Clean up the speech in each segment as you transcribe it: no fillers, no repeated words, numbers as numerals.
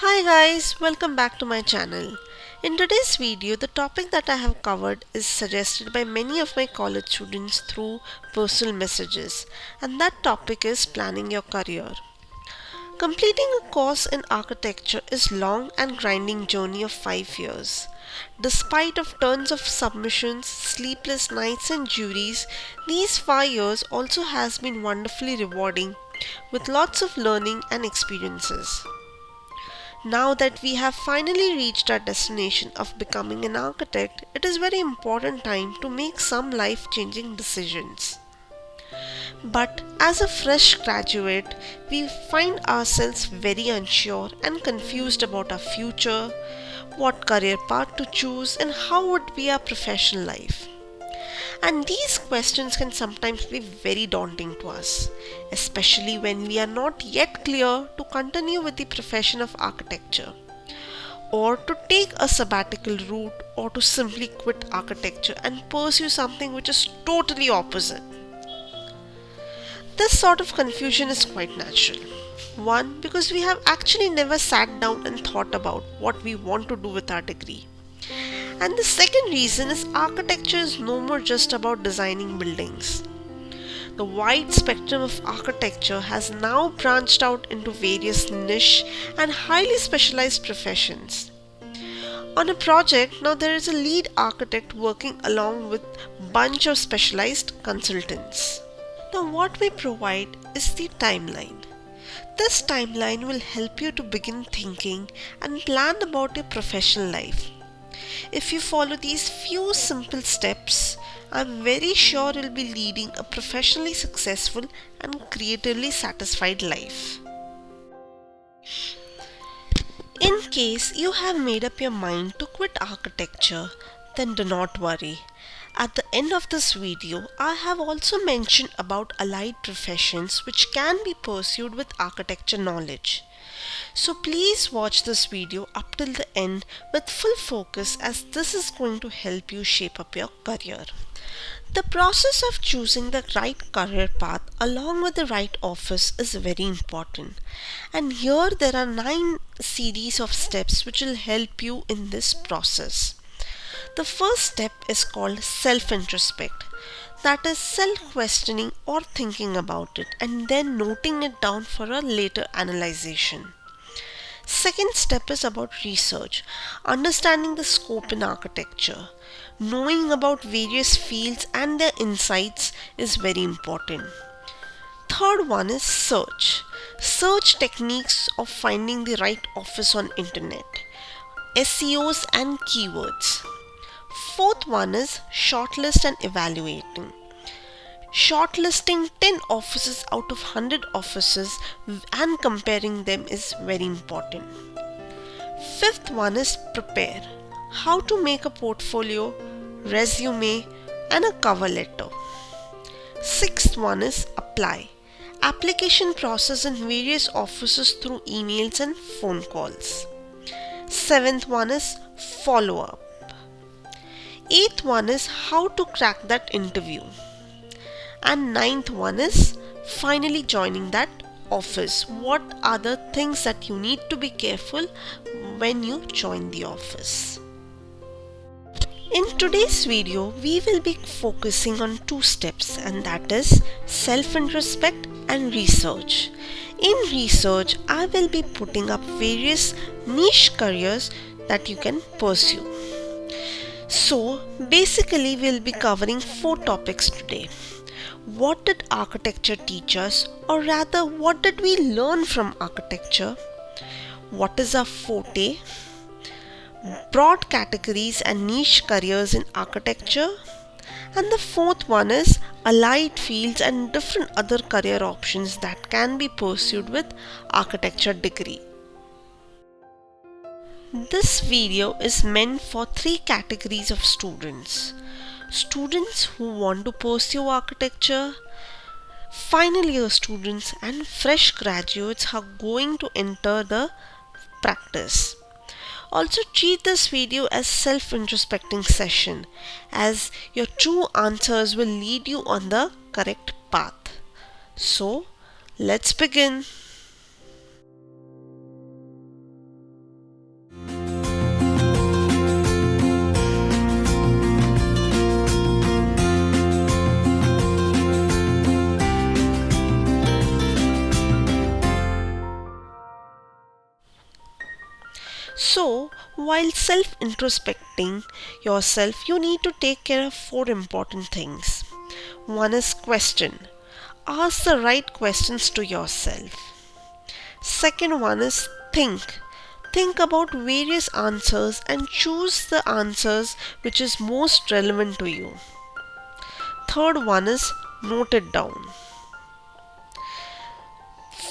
Hi guys, welcome back to my channel. In today's video, the topic that I have covered is suggested by many of my college students through personal messages, and that topic is planning your career. Completing a course in architecture is long and grinding journey of 5 years. Despite of tons of submissions, sleepless nights and juries, these 5 years also has been wonderfully rewarding with lots of learning and experiences. Now that we have finally reached our destination of becoming an architect, it is very important time to make some life-changing decisions. But as a fresh graduate, we find ourselves very unsure and confused about our future, what career path to choose, and how would be our professional life. And these questions can sometimes be very daunting to us, especially when we are not yet clear to continue with the profession of architecture, or to take a sabbatical route, or to simply quit architecture and pursue something which is totally opposite. This sort of confusion is quite natural. One, because we have actually never sat down and thought about what we want to do with our degree. And the second reason is architecture is no more just about designing buildings. The wide spectrum of architecture has now branched out into various niche and highly specialized professions. On a project, now there is a lead architect working along with bunch of specialized consultants. Now what we provide is the timeline. This timeline will help you to begin thinking and plan about your professional life. If you follow these few simple steps, I'm very sure you'll be leading a professionally successful and creatively satisfied life. In case you have made up your mind to quit architecture, then do not worry. At the end of this video, I have also mentioned about allied professions which can be pursued with architecture knowledge. So please watch this video up till the end with full focus, as this is going to help you shape up your career. The process of choosing the right career path along with the right office is very important. And here there are 9 series of steps which will help you in this process. The first step is called self-introspect. That is self-questioning or thinking about it and then noting it down for a later analyzation. Second step is about research, understanding the scope in architecture. Knowing about various fields and their insights is very important. Third one is search. Search techniques of finding the right office on internet, SEOs and keywords. Fourth one is shortlist and evaluating. Shortlisting 10 offices out of 100 offices and comparing them is very important. Fifth one is prepare. How to make a portfolio, resume, and a cover letter. Sixth one is apply. Application process in various offices through emails and phone calls. Seventh one is follow up. Eighth one is how to crack that interview. And ninth one is finally joining that office. What are the things that you need to be careful when you join the office? In today's video, we will be focusing on 2 steps, and that is self-introspect and research. In research, I will be putting up various niche careers that you can pursue. So basically we'll be covering 4 topics today. What did architecture teach us, or rather what did we learn from architecture? What is our forte? Broad categories and niche careers in architecture. And the fourth one is allied fields and different other career options that can be pursued with architecture degree. This video is meant for 3 categories of students. Students who want to pursue architecture, final year students, and fresh graduates who are going to enter the practice. Also treat this video as self-introspecting session, as your true answers will lead you on the correct path. So let's begin. So, while self introspecting yourself, you need to take care of four important things. One is question. Ask the right questions to yourself. Second one is think. Think about various answers and choose the answers which is most relevant to you. Third one is note it down.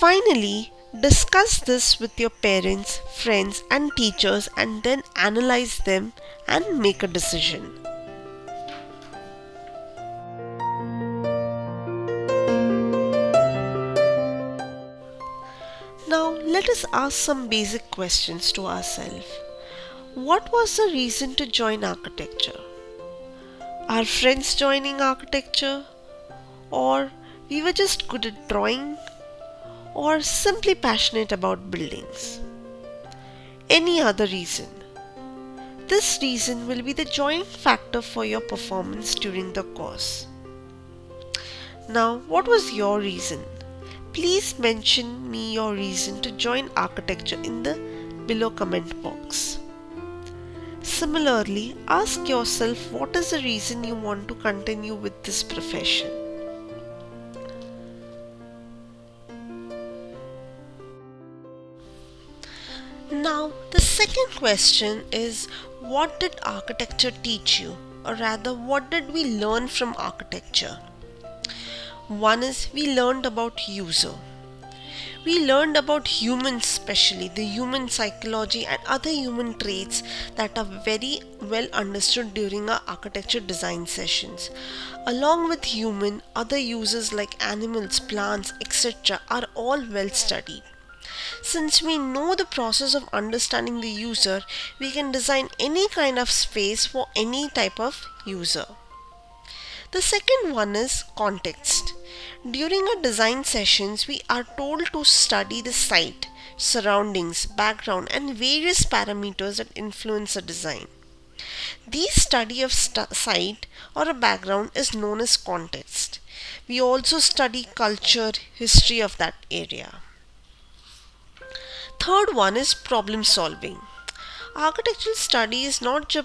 Finally, discuss this with your parents, friends, and teachers and then analyze them and make a decision. Now, let us ask some basic questions to ourselves. What was the reason to join architecture? Are friends joining architecture? Or we were just good at drawing? Or simply passionate about buildings? Any other reason? This reason will be the joining factor for your performance during the course. Now, what was your reason? Please mention me your reason to join architecture in the below comment box. Similarly, ask yourself what is the reason you want to continue with this profession. Now, the second question is what did architecture teach you? Or rather, what did we learn from architecture? One is we learned about user. We learned about humans, especially the human psychology and other human traits that are very well understood during our architecture design sessions. Along with human, other users like animals, plants, etc. are all well studied. Since we know the process of understanding the user, we can design any kind of space for any type of user. The second one is context. During our design sessions, we are told to study the site, surroundings, background, and various parameters that influence a design. This study of site or a background is known as context. We also study culture, history of that area. Third one is problem solving. Architectural study is not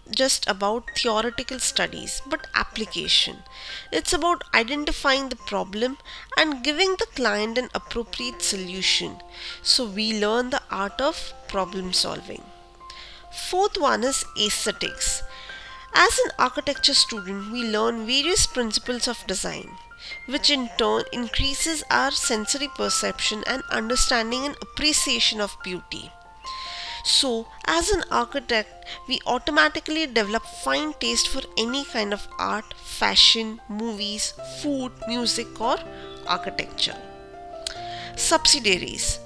just about theoretical studies but application. It's about identifying the problem and giving the client an appropriate solution. So we learn the art of problem solving. Fourth one is aesthetics. As an architecture student, we learn various principles of design, which in turn increases our sensory perception and understanding and appreciation of beauty. So, as an architect, we automatically develop fine taste for any kind of art, fashion, movies, food, music, or architecture. Subsidiaries.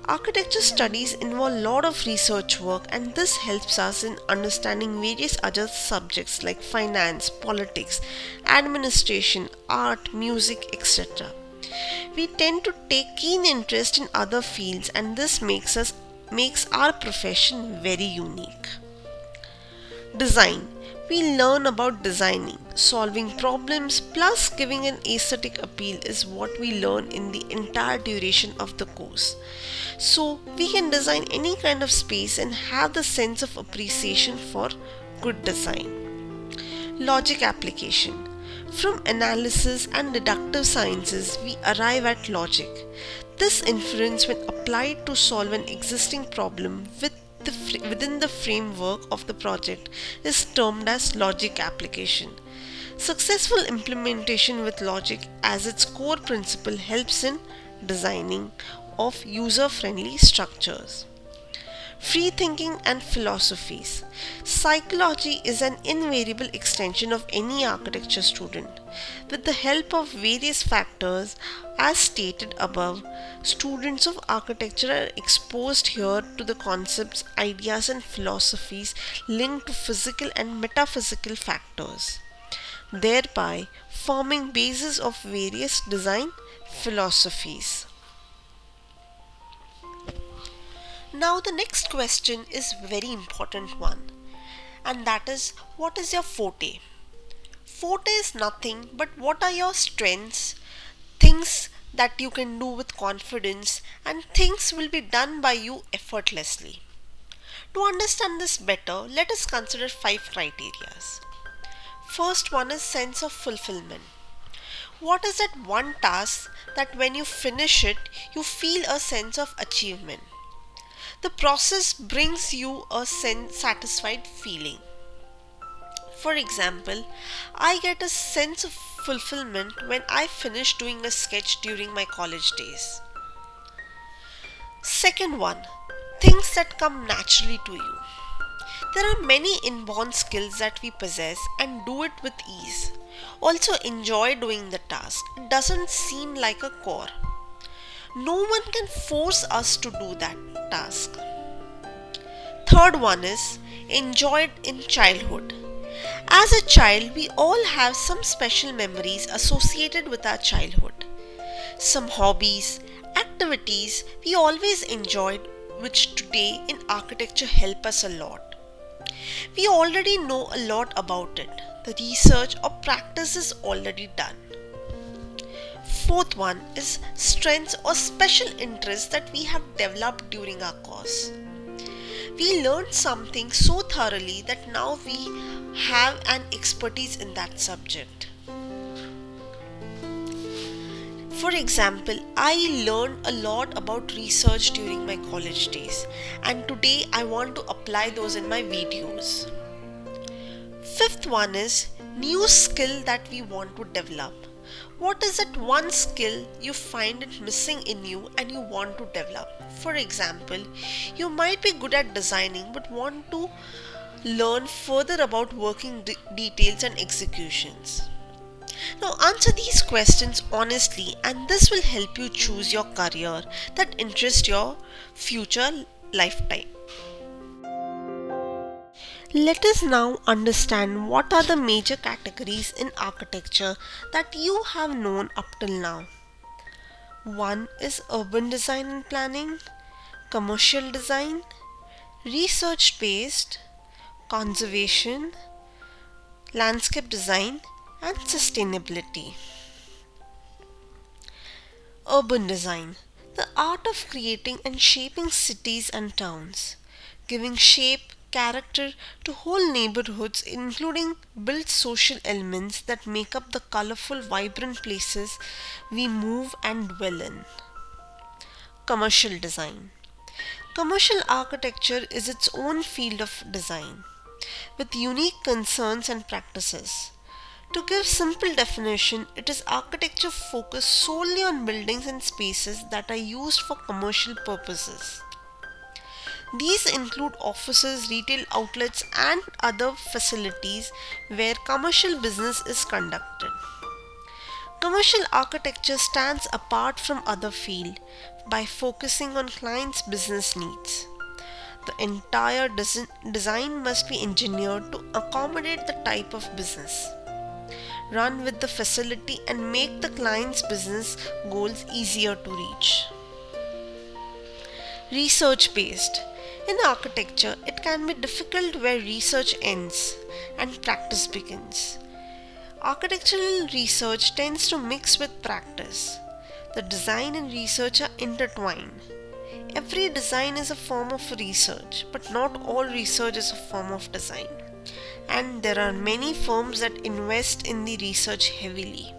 Architecture studies involve a lot of research work, and this helps us in understanding various other subjects like finance, politics, administration, art, music, etc. We tend to take keen interest in other fields, and this makes our profession very unique. Design. We learn about designing, solving problems, plus giving an aesthetic appeal is what we learn in the entire duration of the course. So, we can design any kind of space and have the sense of appreciation for good design. Logic application. From analysis and deductive sciences, we arrive at logic. This inference, when applied to solve an existing problem within the framework of the project, is termed as logic application. Successful implementation with logic as its core principle helps in designing of user-friendly structures. Free thinking and philosophies. Psychology is an invariable extension of any architecture student. With the help of various factors, as stated above, students of architecture are exposed here to the concepts, ideas, and philosophies linked to physical and metaphysical factors, thereby forming basis of various design philosophies. Now the next question is very important one, and that is what is your forte? Forte is nothing but what are your strengths, things that you can do with confidence, and things will be done by you effortlessly. To understand this better, let us consider 5 criteria. First one is sense of fulfillment. What is that one task that when you finish it, you feel a sense of achievement? The process brings you a satisfied feeling. For example, I get a sense of fulfillment when I finish doing a sketch during my college days. Second one, things that come naturally to you. There are many inborn skills that we possess and do it with ease. Also enjoy doing the task. It doesn't seem like a chore. No one can force us to do that task. Third one is enjoyed in childhood. As a child, we all have some special memories associated with our childhood. Some hobbies, activities we always enjoyed, which today in architecture help us a lot. We already know a lot about it. The research or practice is already done. Fourth one is strengths or special interests that we have developed during our course. We learned something so thoroughly that now we have an expertise in that subject. For example, I learned a lot about research during my college days, and today I want to apply those in my videos. Fifth one is new skill that we want to develop. What is that one skill you find it missing in you and you want to develop? For example, you might be good at designing but want to learn further about working details and executions. Now answer these questions honestly, and this will help you choose your career that interests your future lifetime. Let us now understand what are the major categories in architecture that you have known up till now. One is urban design and planning, commercial design, research based, conservation, landscape design, and sustainability. Urban design, the art of creating and shaping cities and towns, giving shape, character to whole neighborhoods, including built social elements that make up the colorful, vibrant places we move and dwell in. Commercial design. Commercial architecture is its own field of design, with unique concerns and practices. To give simple definition, it is architecture focused solely on buildings and spaces that are used for commercial purposes. These include offices, retail outlets, and other facilities where commercial business is conducted. Commercial architecture stands apart from other fields by focusing on clients' business needs. The entire design must be engineered to accommodate the type of business, run with the facility, and make the client's business goals easier to reach. Research based. In architecture, it can be difficult where research ends and practice begins. Architectural research tends to mix with practice. The design and research are intertwined. Every design is a form of research, but not all research is a form of design. And there are many firms that invest in the research heavily.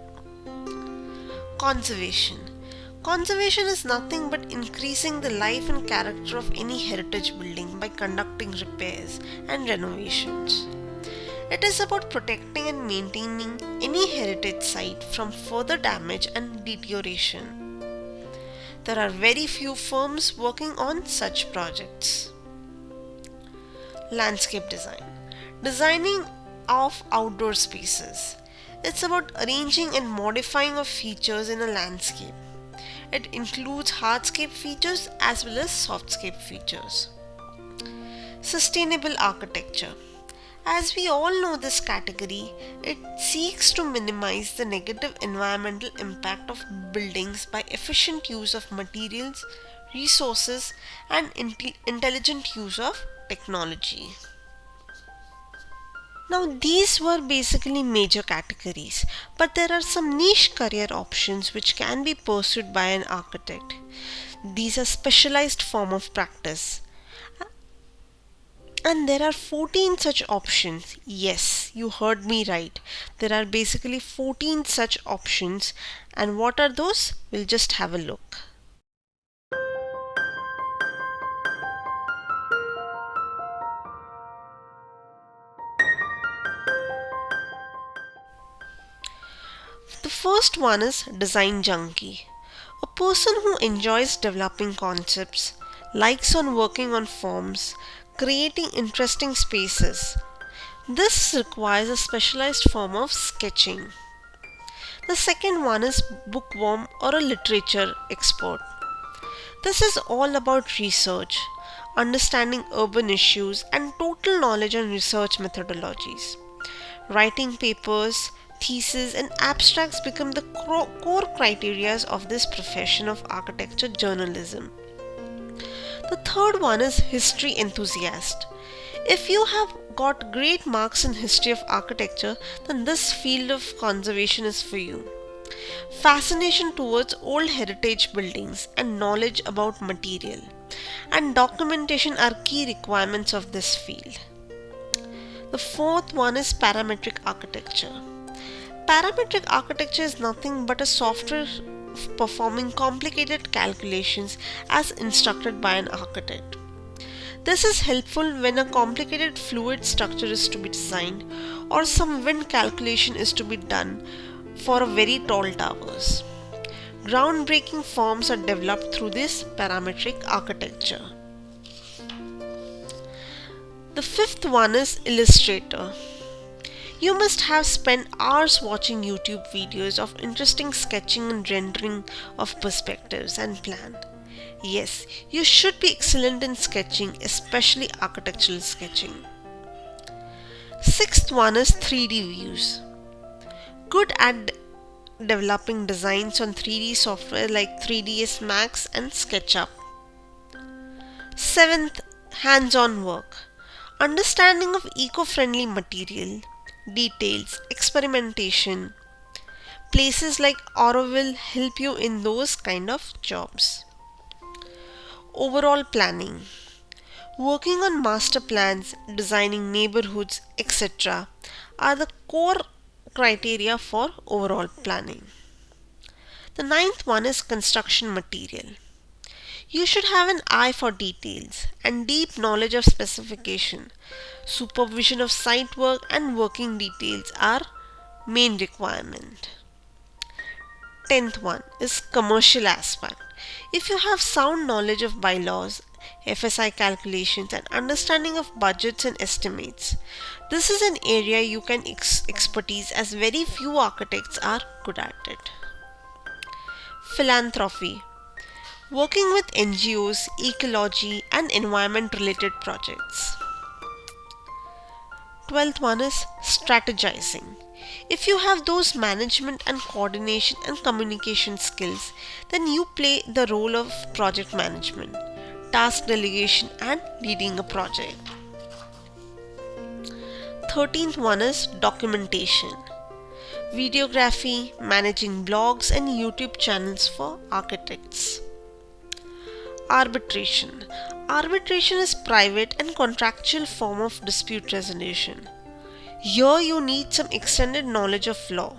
Conservation. Conservation is nothing but increasing the life and character of any heritage building by conducting repairs and renovations. It is about protecting and maintaining any heritage site from further damage and deterioration. There are very few firms working on such projects. Landscape design. Designing of outdoor spaces. It's about arranging and modifying of features in a landscape. It includes hardscape features as well as softscape features. Sustainable architecture. As we all know this category, it seeks to minimize the negative environmental impact of buildings by efficient use of materials, resources, and intelligent use of technology. Now these were basically major categories, but there are some niche career options which can be pursued by an architect. These are specialized form of practice. And there are 14 such options. Yes, you heard me right. There are basically 14 such options. And what are those? We'll just have a look. The first one is design junkie. A person who enjoys developing concepts, likes on working on forms, creating interesting spaces. This requires a specialized form of sketching. The second one is bookworm or a literature expert. This is all about research, understanding urban issues, and total knowledge on research methodologies. Writing papers, theses, and abstracts become the core criteria of this profession of architecture journalism. The third one is history enthusiast. If you have got great marks in history of architecture, then this field of conservation is for you. Fascination towards old heritage buildings and knowledge about material and documentation are key requirements of this field. The fourth one is parametric architecture. Parametric architecture is nothing but a software performing complicated calculations as instructed by an architect. This is helpful when a complicated fluid structure is to be designed or some wind calculation is to be done for a very tall towers. Groundbreaking forms are developed through this parametric architecture. The fifth one is illustrator. You must have spent hours watching YouTube videos of interesting sketching and rendering of perspectives and plan. Yes, you should be excellent in sketching, especially architectural sketching. Sixth one is 3D views. Good at developing designs on 3D software like 3ds Max and SketchUp. Seventh, hands-on work. Understanding of eco-friendly material, details, experimentation. Places like Auroville help you in those kind of jobs. Overall planning. Working on master plans, designing neighborhoods, etc. are the core criteria for overall planning. The ninth one is construction material. You should have an eye for details and deep knowledge of specification. Supervision of site work and working details are main requirement. 10th one is commercial aspect. If you have sound knowledge of bylaws, FSI calculations and understanding of budgets and estimates, this is an area you can expertise as very few architects are good at it. Philanthropy. Working with NGOs, ecology and environment related projects. 12th one is strategizing. If you have those management and coordination and communication skills, then you play the role of project management, task delegation and leading a project. 13th one is documentation. Videography, managing blogs and YouTube channels for architects. Arbitration. Arbitration is private and contractual form of dispute resolution. Here you need some extended knowledge of law.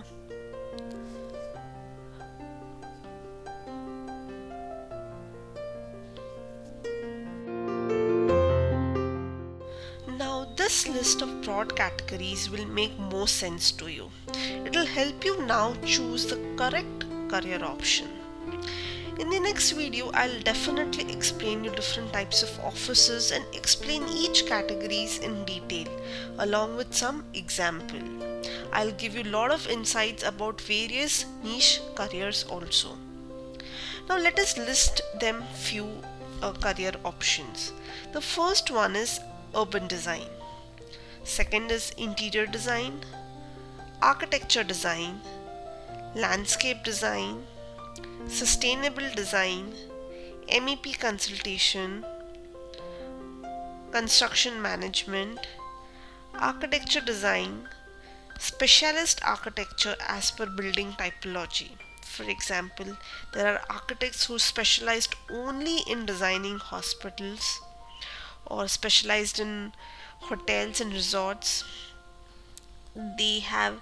Now this list of broad categories will make more sense to you. It will help you now choose the correct career option. In the next video, I'll definitely explain you different types of offices and explain each categories in detail along with some example. I'll give you a lot of insights about various niche careers also. Now let us list them few career options. The first one is urban design. Second is interior design, architecture design, landscape design, sustainable design, MEP consultation, construction management, architecture design, specialist architecture as per building typology. For example, there are architects who specialized only in designing hospitals or specialized in hotels and resorts. They have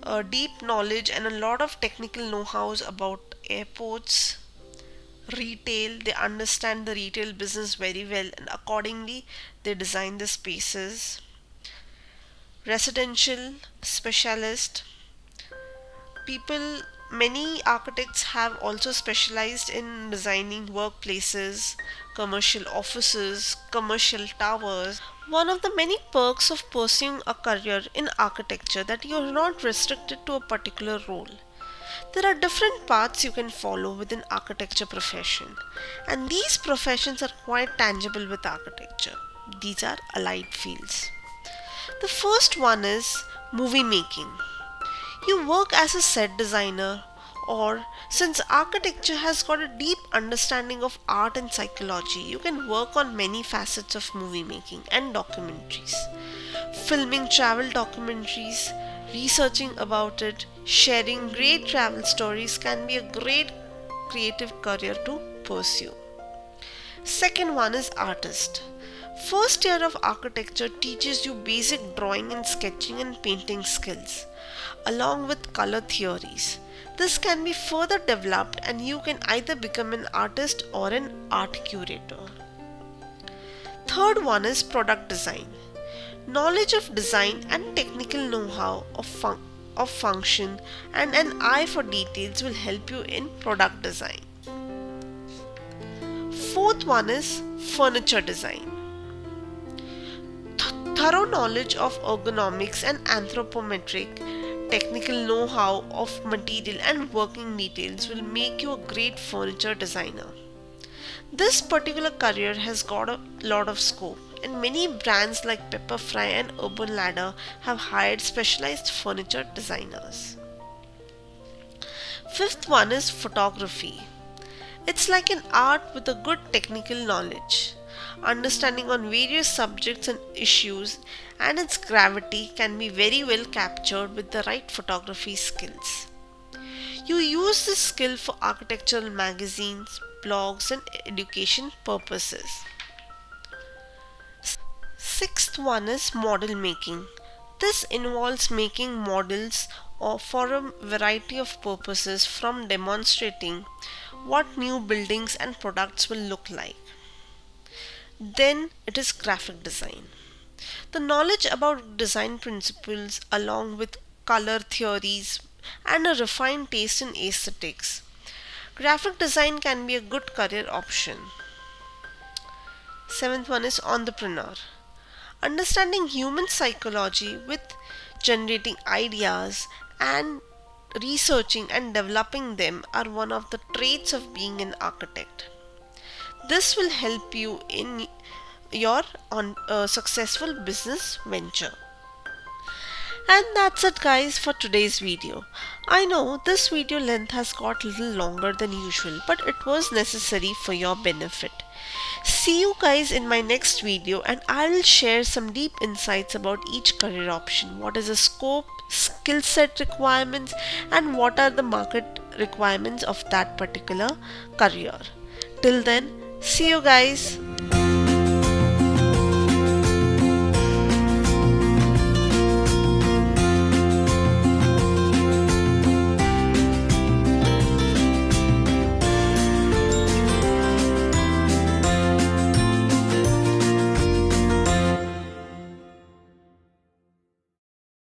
a deep knowledge and a lot of technical know-hows about airports, retail. They understand the retail business very well, and accordingly they design the spaces. Residential specialist people, many architects have also specialized in designing workplaces, commercial offices, commercial towers. One of the many perks of pursuing a career in architecture that you are not restricted to a particular role. There are different paths you can follow within architecture profession, and these professions are quite tangible with architecture. These are allied fields. The first one is movie making. You work as a set designer, or since architecture has got a deep understanding of art and psychology, you can work on many facets of movie making and documentaries. Filming travel documentaries, researching about it, sharing great travel stories can be a great creative career to pursue. Second one is artist. First year of architecture teaches you basic drawing and sketching and painting skills, along with color theories. This can be further developed and you can either become an artist or an art curator. Third one is product design. Knowledge of design and technical know-how of function and an eye for details will help you in product design. Fourth one is furniture design. Thorough knowledge of ergonomics and anthropometric technical know-how of material and working details will make you a great furniture designer. This particular career has got a lot of scope, and many brands like Pepperfry and Urban Ladder have hired specialized furniture designers. Fifth one is photography. It's like an art with a good technical knowledge. Understanding on various subjects and issues and its gravity can be very well captured with the right photography skills. You use this skill for architectural magazines, blogs, and education purposes. Sixth one is model making. This involves making models for a variety of purposes, from demonstrating what new buildings and products will look like. Then it is graphic design. The knowledge about design principles along with color theories and a refined taste in aesthetics. Graphic design can be a good career option. Seventh one is entrepreneur. Understanding human psychology with generating ideas and researching and developing them are one of the traits of being an architect. This will help you in your successful business venture. And that's it guys for today's video. I know this video length has got a little longer than usual, but it was necessary for your benefit. See you guys in my next video, and I will share some deep insights about each career option. What is the scope, skill set requirements, and what are the market requirements of that particular career. Till then, see you guys.